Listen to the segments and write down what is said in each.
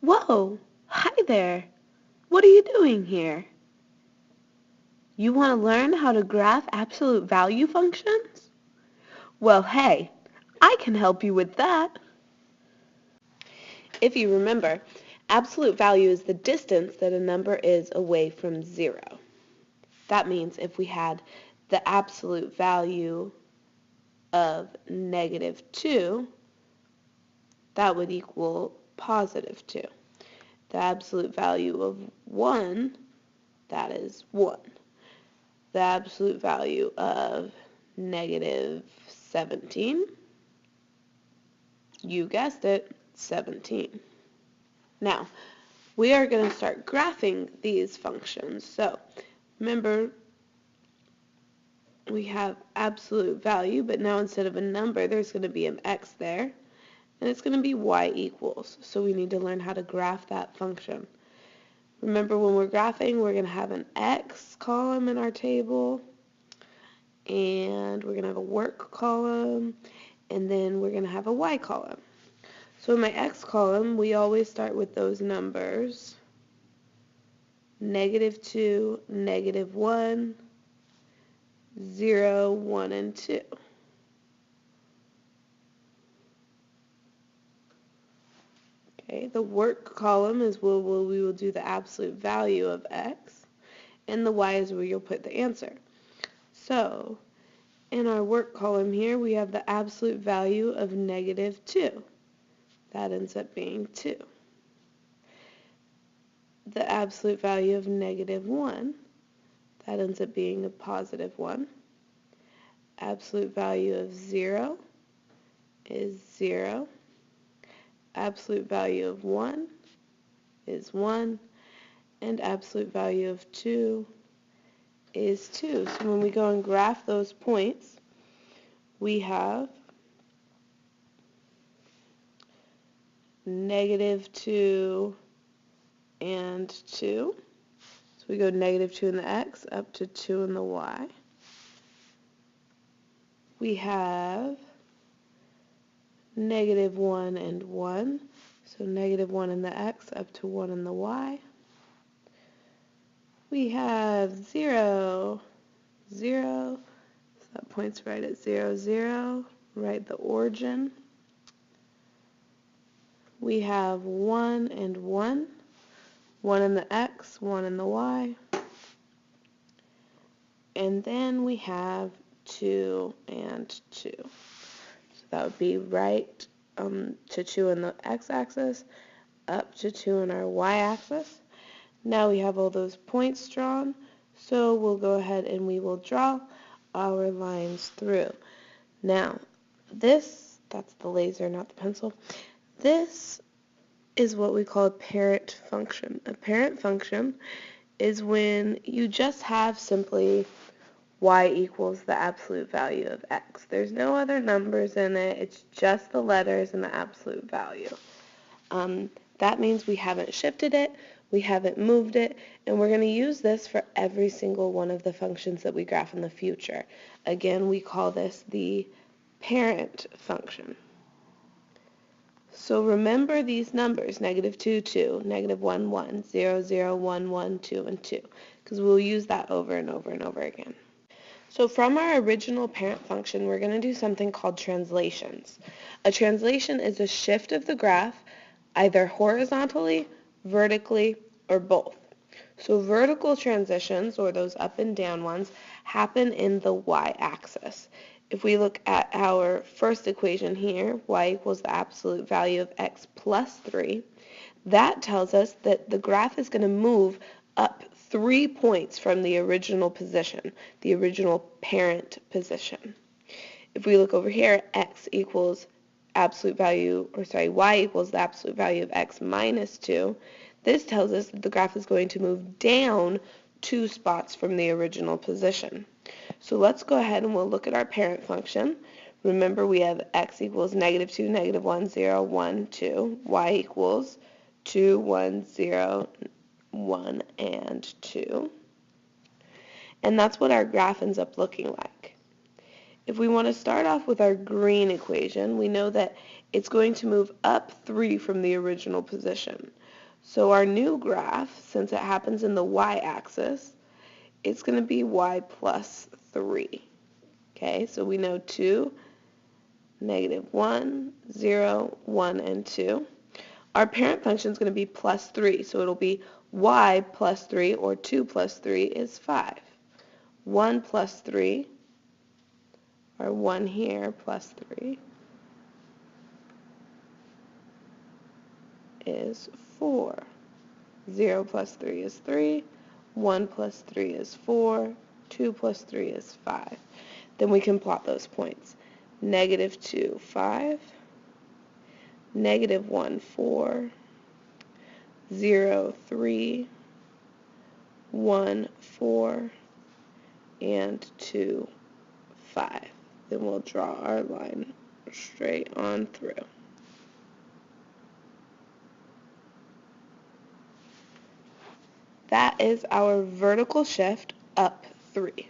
Whoa! Hi there! What are you doing here? You want to learn how to graph absolute value functions? Well, hey, I can help you with that. If you remember, absolute value is the distance that a number is away from 0. That means if we had the absolute value of -2, that would equal +2. The absolute value of 1, that is 1. The absolute value of -17, you guessed it, 17. Now, we are going to start graphing these functions. So, remember, we have absolute value, but now instead of a number, there's going to be an x there, and it's going to be y equals. So we need to learn how to graph that function. Remember, when we're graphing, we're going to have an x column in our table, and we're going to have a work column, and then we're going to have a y column. So in my x column, we always start with those numbers, -2, -1, 0, 1, and 2. Okay, the work column is where we will do the absolute value of x, and the y is where you'll put the answer. So, in our work column here, we have the absolute value of -2. That ends up being 2. The absolute value of -1, that ends up being a +1. Absolute value of 0 is 0. Absolute value of 1 is 1. And absolute value of 2 is 2. So when we go and graph those points, we have -2 and 2. So we go -2 in the x up to 2 in the y. We have -1 and 1. So -1 in the x up to 1 in the y. We have 0, 0. So that points right at 0, 0. Right the origin. We have 1 and 1. 1 in the x, 1 in the y. And then we have 2 and 2. So that would be right to 2 in the x-axis, up to 2 in our y-axis. Now we have all those points drawn, so we'll go ahead and we will draw our lines through. Now, that's the laser, not the pencil. This is what we call a parent function. A parent function is when you just have simply y equals the absolute value of x. There's no other numbers in it. It's just the letters and the absolute value. That means we haven't shifted it, we haven't moved it, and we're going to use this for every single one of the functions that we graph in the future. Again, we call this the parent function. So remember these numbers, -2, 2, -1, 1, 0, 0, 1, 1, 2, and 2, because we'll use that over and over and over again. So from our original parent function, we're going to do something called translations. A translation is a shift of the graph either horizontally, vertically, or both. So vertical transitions, or those up and down ones, happen in the y-axis. If we look at our first equation here, y equals the absolute value of x plus 3, that tells us that the graph is going to move up 3 points from the original position, the original parent position. If we look over here, x equals absolute value, y equals the absolute value of x minus 2, this tells us that the graph is going to move down 2 spots from the original position. So let's go ahead and we'll look at our parent function. Remember, we have x equals -2, -1, 0, 1, 2. Y equals 2, 1, 0, 1, and 2. And that's what our graph ends up looking like. If we want to start off with our green equation, we know that it's going to move up 3 from the original position. So our new graph, since it happens in the y-axis, it's going to be y plus 3. Okay, so we know 2, -1, 0, 1, and 2. Our parent function is going to be plus 3, so it'll be y plus 3, or 2 plus 3 is 5. 1 plus 3, or 1 here plus 3, is 4. 0 plus 3 is 3. 1 plus 3 is 4. 2 plus 3 is 5. Then we can plot those points. -2, 5. -1, 4. 0, 3. 1, 4. And 2, 5. Then we'll draw our line straight on through. That is our vertical shift up 3.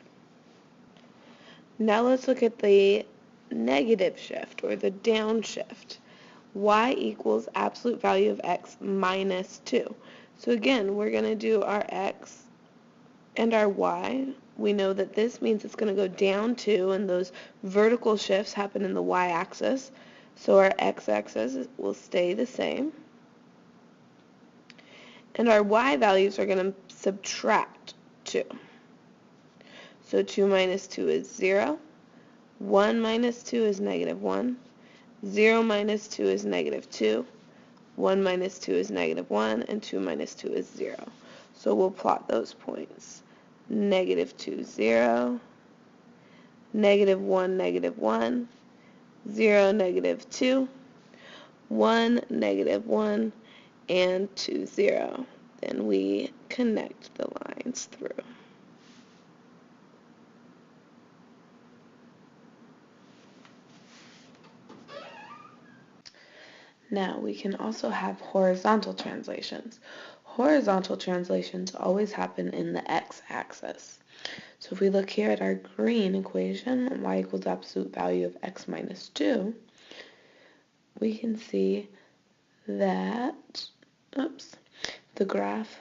Now let's look at the negative shift, or the downshift. Y equals absolute value of x minus 2. So again, we're going to do our x and our y. We know that this means it's going to go down 2, and those vertical shifts happen in the y-axis. So our x-axis will stay the same. And our y values are going to subtract 2. So 2 minus 2 is 0. 1 minus 2 is -1. 0 minus 2 is -2. 1 minus 2 is -1. And 2 minus 2 is 0. So we'll plot those points. -2, 0. -1, -1. 0, -2. 1, -1. And 2, 0. Then we connect the lines through. Now we can also have horizontal translations. Horizontal translations always happen in the x-axis. So if we look here at our green equation, y equals absolute value of x minus 2, we can see that the graph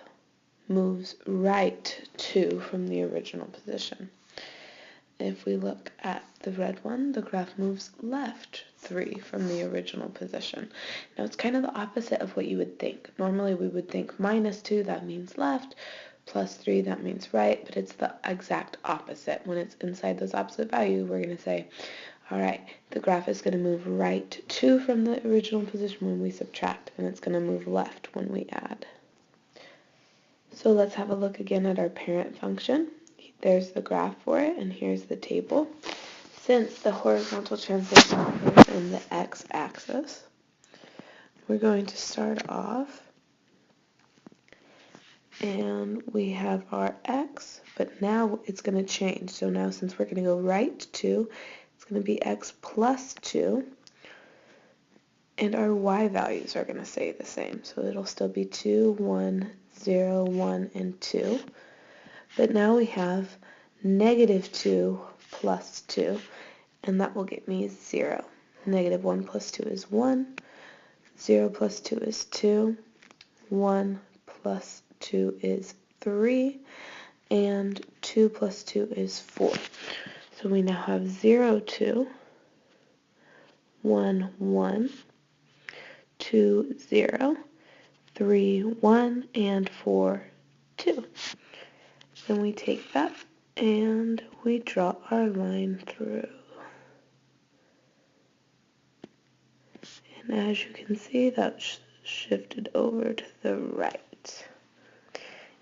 moves right 2 from the original position. If we look at the red one, the graph moves left 3 from the original position. Now it's kind of the opposite of what you would think. Normally we would think -2, that means left, +3, that means right, but it's the exact opposite. When it's inside those opposite values, we're going to say, alright, the graph is going to move right 2 from the original position when we subtract, and it's going to move left when we add. So let's have a look again at our parent function. There's the graph for it, and here's the table. Since the horizontal translation is in the x-axis, we're going to start off, and we have our x, but now it's going to change. So now since we're going to go right 2, it's going to be x plus 2, and our y values are going to stay the same. So it'll still be 2, 1, 0, 1, and 2. But now we have -2 plus 2, and that will get me 0. -1 plus 2 is 1. 0 plus 2 is 2. 1 plus 2 is 3. And 2 plus 2 is 4. So we now have 0, 2, 1, 1, 2, 0, 3, 1, and 4, 2. Then we take that and we draw our line through. And as you can see, that's shifted over to the right.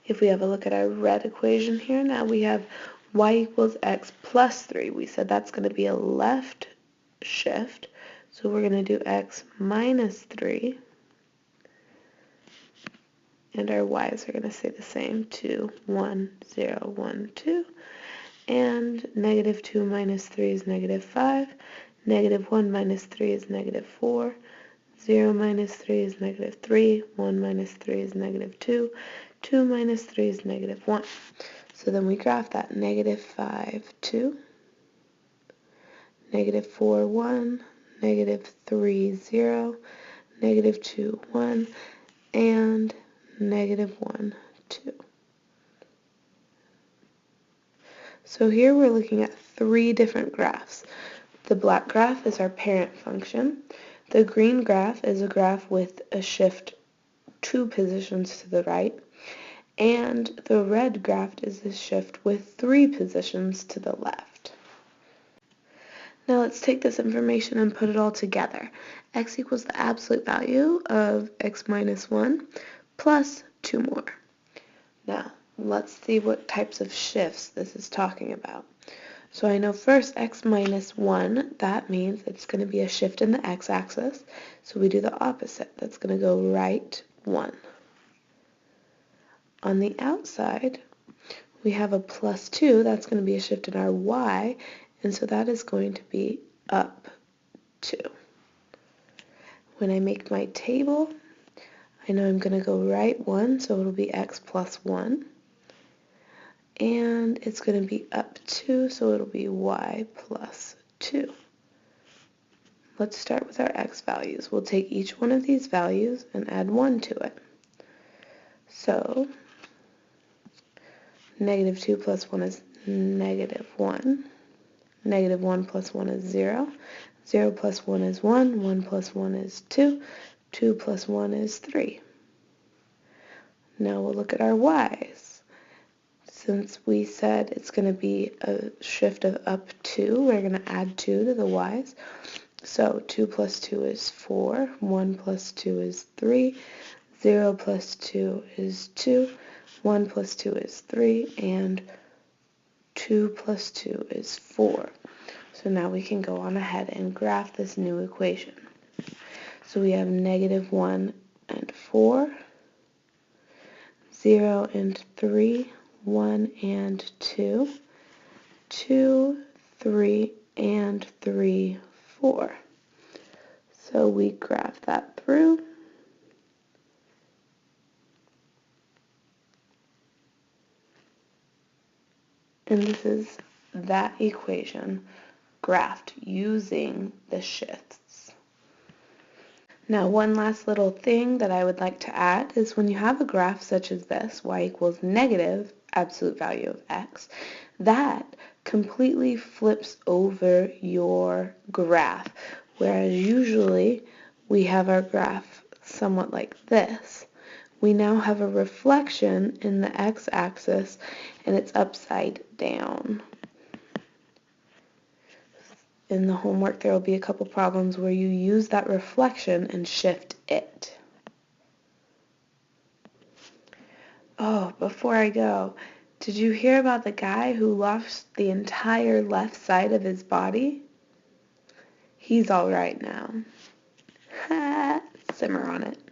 If we have a look at our red equation here, now we have y equals x plus 3. We said that's going to be a left shift, so we're going to do x minus 3. And our y's are going to stay the same, 2, 1, 0, 1, 2. And -2 minus 3 is -5. -1 minus 3 is -4. 0 minus 3 is -3. 1 minus 3 is -2. 2 minus 3 is -1. So then we graph that. -5, 2. -4, 1. -3, 0. -2, 1. And negative 1, 2. So here we're looking at 3 different graphs. The black graph is our parent function. The green graph is a graph with a shift 2 positions to the right. And the red graph is a shift with 3 positions to the left. Now let's take this information and put it all together. X equals the absolute value of x minus 1 plus 2 more. Now, let's see what types of shifts this is talking about. So I know first x minus 1, that means it's going to be a shift in the x-axis. So we do the opposite. That's going to go right 1. On the outside, we have a plus 2. That's going to be a shift in our y, and so that is going to be up 2. When I make my table, I know I'm going to go right 1, so it'll be x plus 1. And it's going to be up 2, so it'll be y plus 2. Let's start with our x values. We'll take each one of these values and add 1 to it. So, negative 2 plus 1 is negative 1. Negative 1 plus 1 is 0. 0 plus 1 is 1. 1 plus 1 is 2. 2 plus 1 is 3. Now we'll look at our y's. Since we said it's going to be a shift of up 2, we're going to add 2 to the y's. So 2 plus 2 is 4. 1 plus 2 is 3. 0 plus 2 is 2. 1 plus 2 is 3. And 2 plus 2 is 4. So now we can go on ahead and graph this new equation. So we have negative 1 and 4, 0 and 3, 1 and 2, 2, 3, and 3, 4. So we graph that through. And this is that equation graphed using the shifts. Now, one last little thing that I would like to add is when you have a graph such as this, y equals negative absolute value of x, that completely flips over your graph, whereas usually we have our graph somewhat like this. We now have a reflection in the x-axis and it's upside down. In the homework there will be a couple problems where you use that reflection and shift it. Oh, before I go, did you hear about the guy who lost the entire left side of his body? He's all right now. Simmer on it.